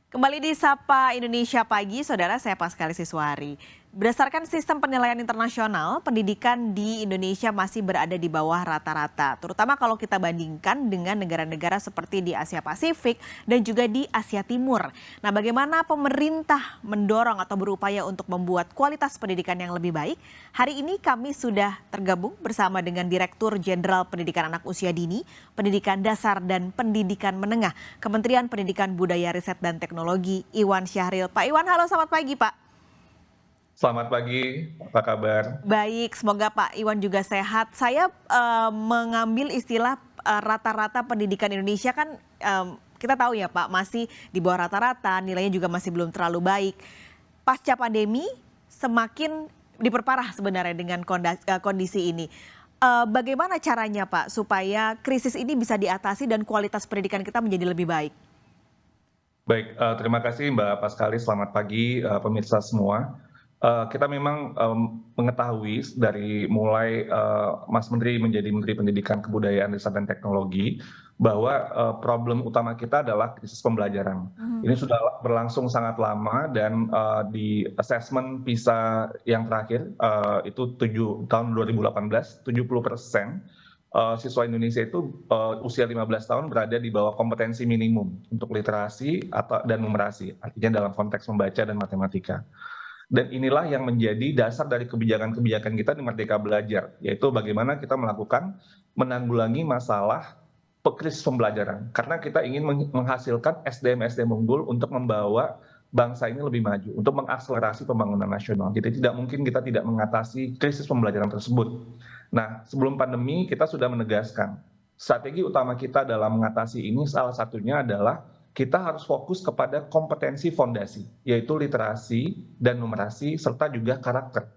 Kembali di Sapa Indonesia Pagi, Saudara, saya Paskali Siswari. Berdasarkan sistem penilaian internasional, pendidikan di Indonesia masih berada di bawah rata-rata, terutama kalau kita bandingkan dengan negara-negara seperti di Asia Pasifik dan juga di Asia Timur. Nah, bagaimana pemerintah mendorong atau berupaya untuk membuat kualitas pendidikan yang lebih baik? Hari ini kami sudah tergabung bersama dengan Direktur Jenderal Pendidikan Anak Usia Dini, Pendidikan Dasar dan Pendidikan Menengah, Kementerian Pendidikan Budaya Riset dan Teknologi, Iwan Syahril. Pak Iwan, halo, selamat pagi, Pak. Selamat pagi, apa kabar? Baik, semoga Pak Iwan juga sehat. Saya mengambil istilah rata-rata pendidikan Indonesia kan kita tahu ya Pak, masih di bawah rata-rata, nilainya juga masih belum terlalu baik. Pasca pandemi semakin diperparah sebenarnya dengan kondisi ini. Bagaimana caranya Pak supaya krisis ini bisa diatasi dan kualitas pendidikan kita menjadi lebih baik? Baik, terima kasih Mbak Paskali, selamat pagi pemirsa semua. Kita memang mengetahui dari mulai Mas Menteri menjadi Menteri Pendidikan Kebudayaan Riset dan Teknologi bahwa problem utama kita adalah krisis pembelajaran. Ini sudah berlangsung sangat lama dan di assessment PISA yang terakhir itu tahun 2018, 70% siswa Indonesia itu usia 15 tahun berada di bawah kompetensi minimum untuk literasi dan numerasi, artinya dalam konteks membaca dan matematika. Dan inilah yang menjadi dasar dari kebijakan-kebijakan kita di Merdeka Belajar, yaitu bagaimana kita melakukan menanggulangi masalah krisis pembelajaran. Karena kita ingin menghasilkan SDM-SDM unggul untuk membawa bangsa ini lebih maju, untuk mengakselerasi pembangunan nasional. Jadi tidak mungkin kita tidak mengatasi krisis pembelajaran tersebut. Nah, sebelum pandemi kita sudah menegaskan strategi utama kita dalam mengatasi ini salah satunya adalah kita harus fokus kepada kompetensi fondasi, yaitu literasi dan numerasi serta juga karakter.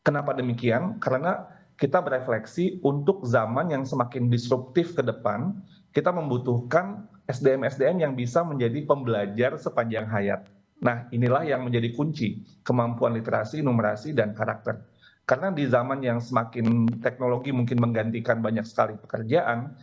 Kenapa demikian? Karena kita berefleksi untuk zaman yang semakin disruptif ke depan, kita membutuhkan SDM-SDM yang bisa menjadi pembelajar sepanjang hayat. Nah, inilah yang menjadi kunci, kemampuan literasi, numerasi, dan karakter. Karena di zaman yang semakin teknologi mungkin menggantikan banyak sekali pekerjaan,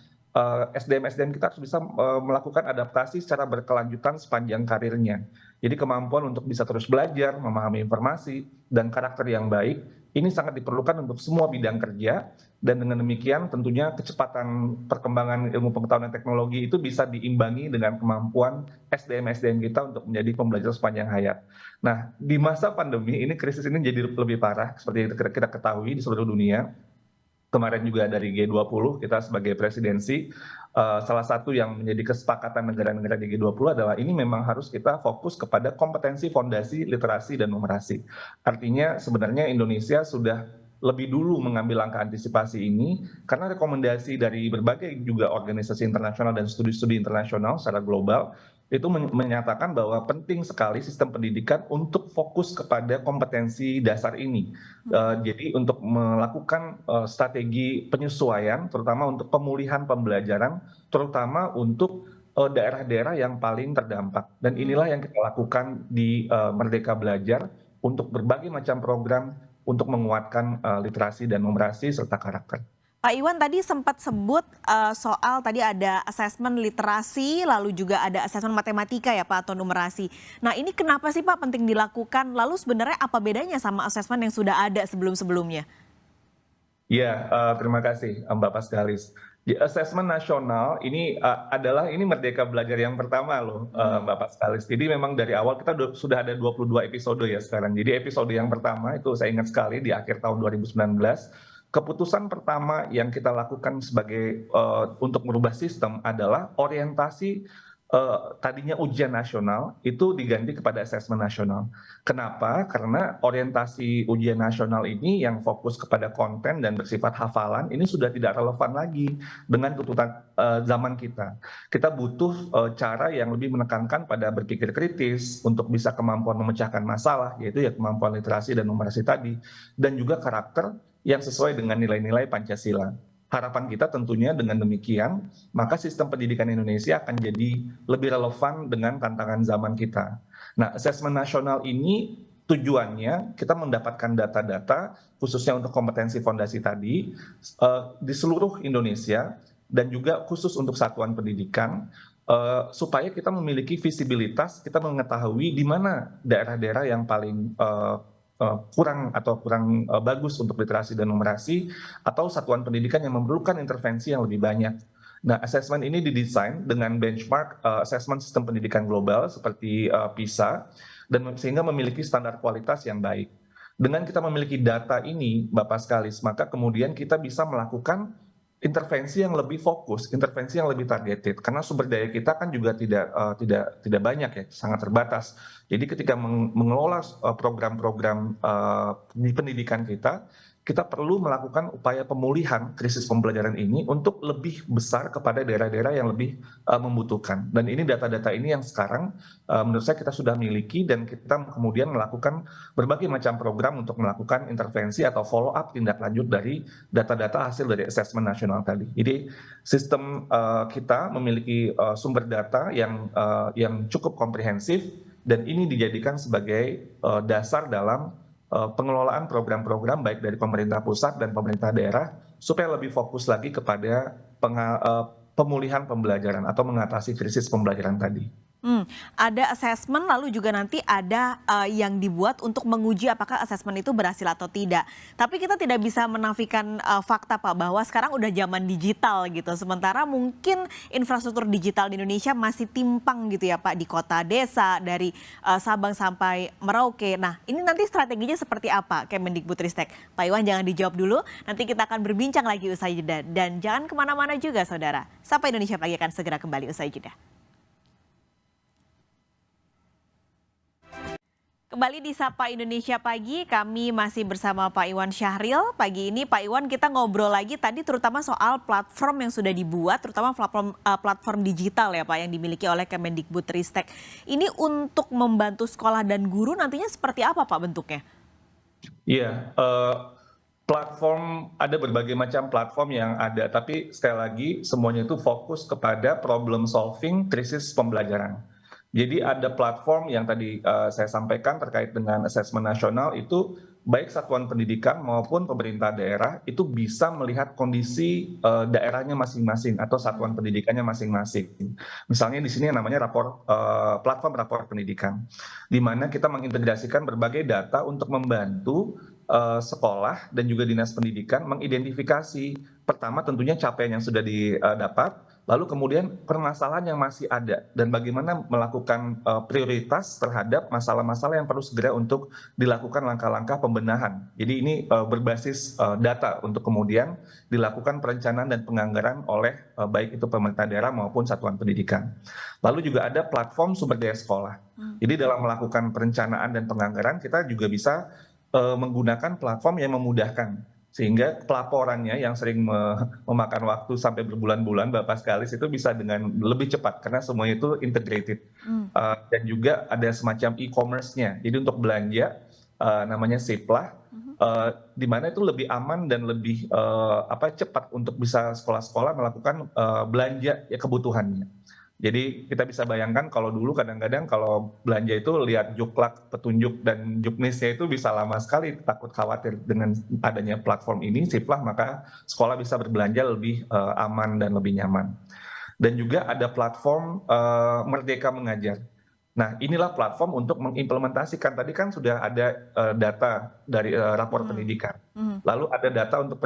SDM-SDM kita harus bisa melakukan adaptasi secara berkelanjutan sepanjang karirnya. Jadi kemampuan untuk bisa terus belajar, memahami informasi, dan karakter yang baik, ini sangat diperlukan untuk semua bidang kerja, dan dengan demikian tentunya kecepatan perkembangan ilmu pengetahuan dan teknologi itu bisa diimbangi dengan kemampuan SDM-SDM kita untuk menjadi pembelajar sepanjang hayat. Nah, di masa pandemi ini krisis ini jadi lebih parah, seperti yang kita ketahui di seluruh dunia. Kemarin juga dari G20 kita sebagai presidensi, salah satu yang menjadi kesepakatan negara-negara di G20 adalah ini memang harus kita fokus kepada kompetensi fondasi literasi dan numerasi. Artinya sebenarnya Indonesia sudah lebih dulu mengambil langkah antisipasi ini karena rekomendasi dari berbagai juga organisasi internasional dan studi-studi internasional secara global itu menyatakan bahwa penting sekali sistem pendidikan untuk fokus kepada kompetensi dasar ini. Jadi untuk melakukan strategi penyesuaian, terutama untuk pemulihan pembelajaran, terutama untuk daerah-daerah yang paling terdampak. Dan inilah yang kita lakukan di Merdeka Belajar untuk berbagai macam program untuk menguatkan literasi dan numerasi serta karakter. Pak Iwan tadi sempat sebut soal tadi ada asesmen literasi, lalu juga ada asesmen matematika ya Pak atau numerasi. Nah ini kenapa sih Pak penting dilakukan? Lalu sebenarnya apa bedanya sama asesmen yang sudah ada sebelum-sebelumnya? Ya, terima kasih Mbak Paskalis. Di asesmen nasional ini adalah ini Merdeka Belajar yang pertama loh Mbak Paskalis. Jadi memang dari awal kita sudah ada 22 episode ya sekarang. Jadi episode yang pertama itu saya ingat sekali di akhir tahun 2019. Keputusan pertama yang kita lakukan sebagai untuk merubah sistem adalah orientasi tadinya ujian nasional itu diganti kepada asesmen nasional. Kenapa? Karena orientasi ujian nasional ini yang fokus kepada konten dan bersifat hafalan ini sudah tidak relevan lagi dengan tuntutan zaman kita. Kita butuh cara yang lebih menekankan pada berpikir kritis untuk bisa kemampuan memecahkan masalah, yaitu ya kemampuan literasi dan numerasi tadi, dan juga karakter yang sesuai dengan nilai-nilai Pancasila. Harapan kita tentunya dengan demikian, maka sistem pendidikan Indonesia akan jadi lebih relevan dengan tantangan zaman kita. Nah, asesmen nasional ini tujuannya kita mendapatkan data-data khususnya untuk kompetensi fondasi tadi di seluruh Indonesia dan juga khusus untuk satuan pendidikan supaya kita memiliki visibilitas, kita mengetahui di mana daerah-daerah yang paling kurang atau kurang bagus untuk literasi dan numerasi, atau satuan pendidikan yang memerlukan intervensi yang lebih banyak. Nah, asesmen ini didesain dengan benchmark asesmen sistem pendidikan global seperti PISA, dan sehingga memiliki standar kualitas yang baik. Dengan kita memiliki data ini, Bapak Skalis, maka kemudian kita bisa melakukan intervensi yang lebih fokus, intervensi yang lebih targeted, karena sumber daya kita kan juga tidak banyak ya, sangat terbatas. Jadi ketika mengelola program-program di pendidikan kita perlu melakukan upaya pemulihan krisis pembelajaran ini untuk lebih besar kepada daerah-daerah yang lebih membutuhkan. Dan ini data-data ini yang sekarang menurut saya kita sudah miliki, dan kita kemudian melakukan berbagai macam program untuk melakukan intervensi atau follow up tindak lanjut dari data-data hasil dari asesmen nasional tadi. Jadi sistem kita memiliki sumber data yang cukup komprehensif, dan ini dijadikan sebagai dasar dalam pengelolaan program-program baik dari pemerintah pusat dan pemerintah daerah, supaya lebih fokus lagi kepada pemulihan pembelajaran atau mengatasi krisis pembelajaran tadi. Ada assessment lalu juga nanti ada yang dibuat untuk menguji apakah assessment itu berhasil atau tidak. Tapi kita tidak bisa menafikan fakta Pak bahwa sekarang udah zaman digital gitu. Sementara mungkin infrastruktur digital di Indonesia masih timpang gitu ya Pak, di kota desa dari Sabang sampai Merauke. Nah, ini nanti strateginya seperti apa Kemendikbudristek? Pak Iwan jangan dijawab dulu, nanti kita akan berbincang lagi usai jeda. Dan jangan kemana-mana juga saudara. Sapa Indonesia Pagi akan segera kembali usai jeda. Kembali di Sapa Indonesia Pagi, kami masih bersama Pak Iwan Syahril. Pagi ini Pak Iwan kita ngobrol lagi tadi terutama soal platform yang sudah dibuat, terutama platform digital ya Pak yang dimiliki oleh Kemendikbudristek. Ini untuk membantu sekolah dan guru nantinya seperti apa Pak bentuknya? Iya, platform ada berbagai macam platform yang ada, tapi sekali lagi semuanya itu fokus kepada problem solving krisis pembelajaran. Jadi ada platform yang tadi saya sampaikan terkait dengan asesmen nasional itu, baik satuan pendidikan maupun pemerintah daerah itu bisa melihat kondisi daerahnya masing-masing atau satuan pendidikannya masing-masing. Misalnya di sini yang namanya platform rapor pendidikan, di mana kita mengintegrasikan berbagai data untuk membantu sekolah dan juga dinas pendidikan mengidentifikasi pertama tentunya capaian yang sudah didapat, lalu kemudian permasalahan yang masih ada, dan bagaimana melakukan prioritas terhadap masalah-masalah yang perlu segera untuk dilakukan langkah-langkah pembenahan. Jadi ini berbasis data untuk kemudian dilakukan perencanaan dan penganggaran oleh baik itu pemerintah daerah maupun satuan pendidikan. Lalu juga ada platform sumber daya sekolah. Jadi dalam melakukan perencanaan dan penganggaran kita juga bisa menggunakan platform yang memudahkan, sehingga pelaporannya yang sering memakan waktu sampai berbulan-bulan Bapak Skalis itu bisa dengan lebih cepat karena semuanya itu integrated. Dan juga ada semacam e-commerce-nya, jadi untuk belanja namanya Siplah, di mana itu lebih aman dan lebih cepat untuk bisa sekolah-sekolah melakukan belanja ya kebutuhannya. Jadi kita bisa bayangkan kalau dulu kadang-kadang kalau belanja itu lihat juklak, petunjuk, dan juknisnya itu bisa lama sekali, takut khawatir. Dengan adanya platform ini, Siplah, maka sekolah bisa berbelanja lebih aman dan lebih nyaman. Dan juga ada platform Merdeka Mengajar. Nah, inilah platform untuk mengimplementasikan, tadi kan sudah ada data dari rapor pendidikan. Lalu ada data untuk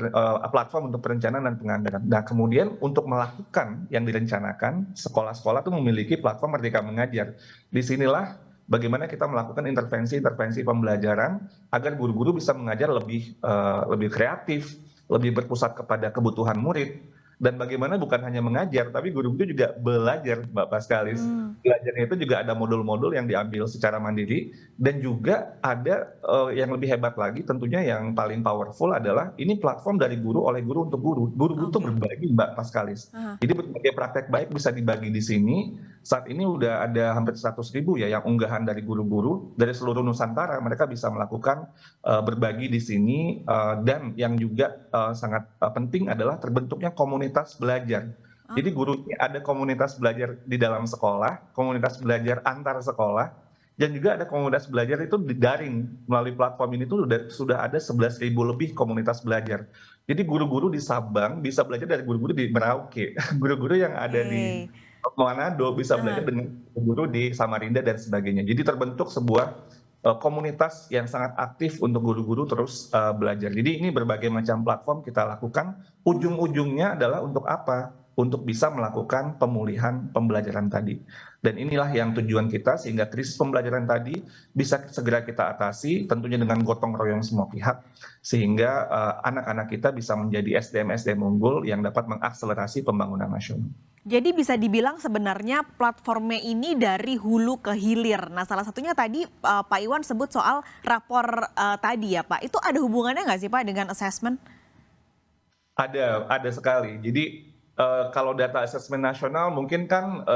platform untuk perencanaan dan penganggaran. Nah, kemudian untuk melakukan yang direncanakan, sekolah-sekolah itu memiliki platform Merdeka Mengajar. Disinilah bagaimana kita melakukan intervensi-intervensi pembelajaran agar guru-guru bisa mengajar lebih kreatif, lebih berpusat kepada kebutuhan murid. Dan bagaimana bukan hanya mengajar, tapi guru itu juga belajar, Mbak Paskalis. Belajarnya itu juga ada modul-modul yang diambil secara mandiri, dan juga ada yang lebih hebat lagi, tentunya yang paling powerful adalah ini platform dari guru oleh guru untuk guru. Guru-guru itu berbagi, Mbak Paskalis. Jadi berbagai praktek baik bisa dibagi di sini. Saat ini udah ada hampir 100.000 ya yang unggahan dari guru-guru dari seluruh Nusantara. Mereka bisa melakukan berbagi di sini, dan yang juga sangat penting adalah terbentuknya komunitas belajar. Jadi guru ini ada komunitas belajar di dalam sekolah, komunitas belajar antar sekolah, dan juga ada komunitas belajar itu di daring. Melalui platform ini tuh sudah ada 11.000 lebih komunitas belajar. Jadi guru-guru di Sabang bisa belajar dari guru-guru di Merauke, guru-guru yang ada di Manado, bisa belajar dengan guru di Samarinda dan sebagainya. Jadi terbentuk sebuah komunitas yang sangat aktif untuk guru-guru terus belajar. Jadi ini berbagai macam platform kita lakukan, ujung-ujungnya adalah untuk apa? Untuk bisa melakukan pemulihan pembelajaran tadi. Dan inilah yang tujuan kita sehingga krisis pembelajaran tadi bisa segera kita atasi, tentunya dengan gotong royong semua pihak, sehingga anak-anak kita bisa menjadi SDM-SDM unggul yang dapat mengakselerasi pembangunan nasional. Jadi bisa dibilang sebenarnya platformnya ini dari hulu ke hilir. Nah, salah satunya tadi Pak Iwan sebut soal rapor tadi ya Pak. Itu ada hubungannya nggak sih Pak dengan assessment? Ada sekali. Jadi kalau data asesmen nasional mungkin kan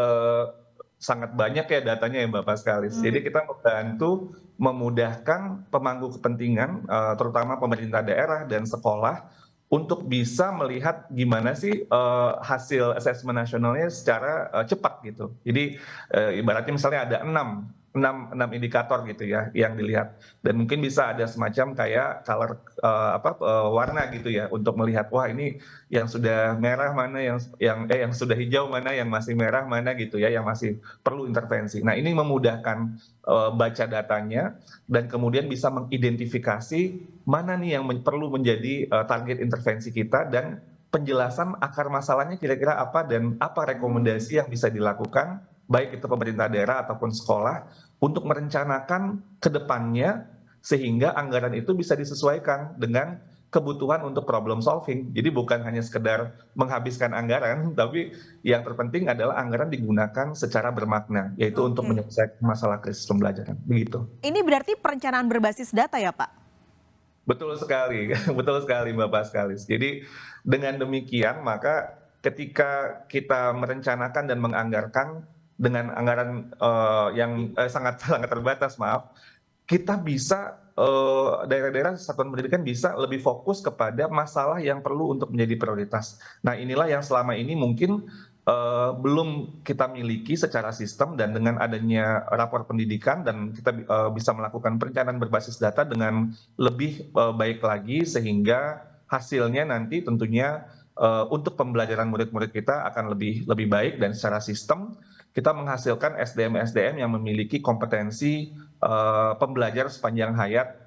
sangat banyak ya datanya ya Mbak Paskalis. Jadi kita membantu memudahkan pemangku kepentingan, terutama pemerintah daerah dan sekolah, untuk bisa melihat gimana sih hasil asesmen nasionalnya secara cepat gitu. Jadi ibaratnya misalnya ada enam indikator gitu ya yang dilihat, dan mungkin bisa ada semacam kayak color warna gitu ya untuk melihat wah ini yang sudah merah mana, yang sudah hijau mana, yang masih merah mana gitu ya, yang masih perlu intervensi. Nah ini memudahkan baca datanya dan kemudian bisa mengidentifikasi mana nih yang perlu menjadi target intervensi kita, dan penjelasan akar masalahnya kira-kira apa dan apa rekomendasi yang bisa dilakukan baik itu pemerintah daerah ataupun sekolah untuk merencanakan ke depannya sehingga anggaran itu bisa disesuaikan dengan kebutuhan untuk problem solving. Jadi bukan hanya sekedar menghabiskan anggaran, tapi yang terpenting adalah anggaran digunakan secara bermakna, yaitu untuk Oke. menyelesaikan masalah krisis pembelajaran. Begitu. Ini berarti perencanaan berbasis data ya Pak? Betul sekali, betul sekali Mbak Paskalis. Jadi dengan demikian maka ketika kita merencanakan dan menganggarkan dengan anggaran yang sangat sangat terbatas, maaf, kita bisa daerah-daerah satuan pendidikan bisa lebih fokus kepada masalah yang perlu untuk menjadi prioritas. Nah inilah yang selama ini mungkin belum kita miliki secara sistem, dan dengan adanya rapor pendidikan dan kita bisa melakukan perencanaan berbasis data dengan lebih baik lagi, sehingga hasilnya nanti tentunya untuk pembelajaran murid-murid kita akan lebih baik, dan secara sistem kita menghasilkan SDM-SDM yang memiliki kompetensi pembelajar sepanjang hayat,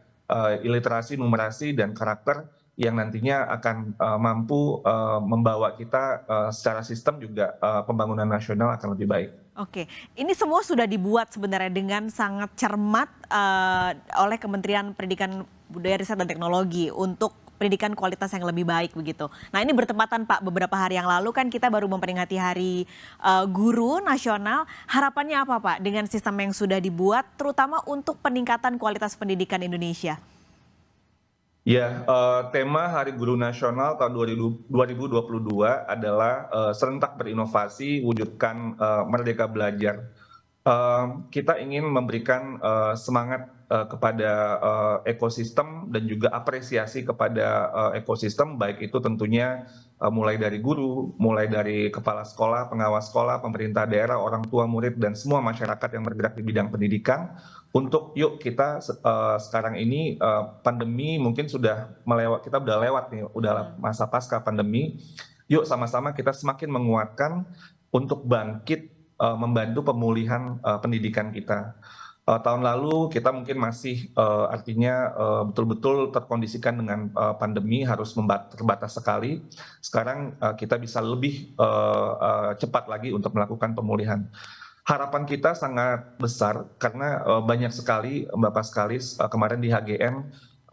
iliterasi, numerasi, dan karakter yang nantinya akan mampu membawa kita secara sistem juga pembangunan nasional akan lebih baik. Oke, ini semua sudah dibuat sebenarnya dengan sangat cermat oleh Kementerian Pendidikan Budaya Riset dan Teknologi untuk pendidikan kualitas yang lebih baik begitu. Nah ini bertepatan Pak, beberapa hari yang lalu kan kita baru memperingati Hari Guru Nasional. Harapannya apa Pak dengan sistem yang sudah dibuat, terutama untuk peningkatan kualitas pendidikan Indonesia? Ya, tema Hari Guru Nasional tahun 2022 adalah serentak berinovasi, wujudkan merdeka belajar. Kita ingin memberikan semangat kepada ekosistem dan juga apresiasi kepada ekosistem, baik itu tentunya mulai dari guru, mulai dari kepala sekolah, pengawas sekolah, pemerintah daerah, orang tua murid, dan semua masyarakat yang bergerak di bidang pendidikan, untuk yuk kita sekarang ini pandemi mungkin sudah melewat, kita udah lewat nih, udah masa pasca pandemi, yuk sama-sama kita semakin menguatkan untuk bangkit membantu pemulihan pendidikan kita. Tahun lalu kita mungkin masih artinya betul-betul terkondisikan dengan pandemi, harus terbatas sekali. Sekarang kita bisa lebih cepat lagi untuk melakukan pemulihan. Harapan kita sangat besar karena banyak sekali Mbak Paskalis, kemarin di HGM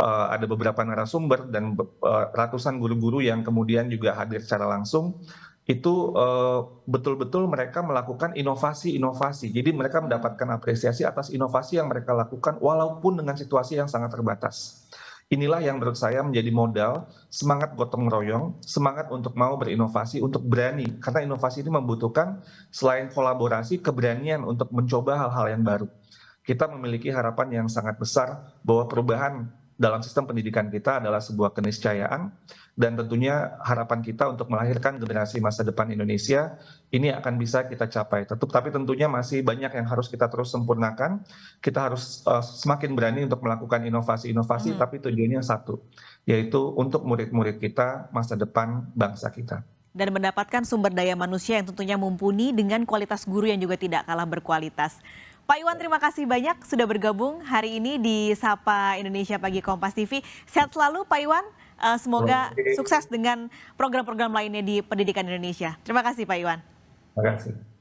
ada beberapa narasumber dan ratusan guru-guru yang kemudian juga hadir secara langsung. Itu betul-betul mereka melakukan inovasi-inovasi. Jadi mereka mendapatkan apresiasi atas inovasi yang mereka lakukan walaupun dengan situasi yang sangat terbatas. Inilah yang menurut saya menjadi modal semangat gotong royong, semangat untuk mau berinovasi, untuk berani. Karena inovasi ini membutuhkan selain kolaborasi, keberanian untuk mencoba hal-hal yang baru. Kita memiliki harapan yang sangat besar bahwa perubahan dalam sistem pendidikan kita adalah sebuah keniscayaan, dan tentunya harapan kita untuk melahirkan generasi masa depan Indonesia ini akan bisa kita capai. Tapi tentunya masih banyak yang harus kita terus sempurnakan. Kita harus semakin berani untuk melakukan inovasi-inovasi, tapi tujuannya satu, yaitu untuk murid-murid kita, masa depan bangsa kita. dan mendapatkan sumber daya manusia yang tentunya mumpuni dengan kualitas guru yang juga tidak kalah berkualitas. Pak Iwan, terima kasih banyak sudah bergabung hari ini di Sapa Indonesia Pagi Kompas TV. Sehat selalu Pak Iwan, semoga sukses dengan program-program lainnya di pendidikan Indonesia. Terima kasih Pak Iwan. Terima kasih.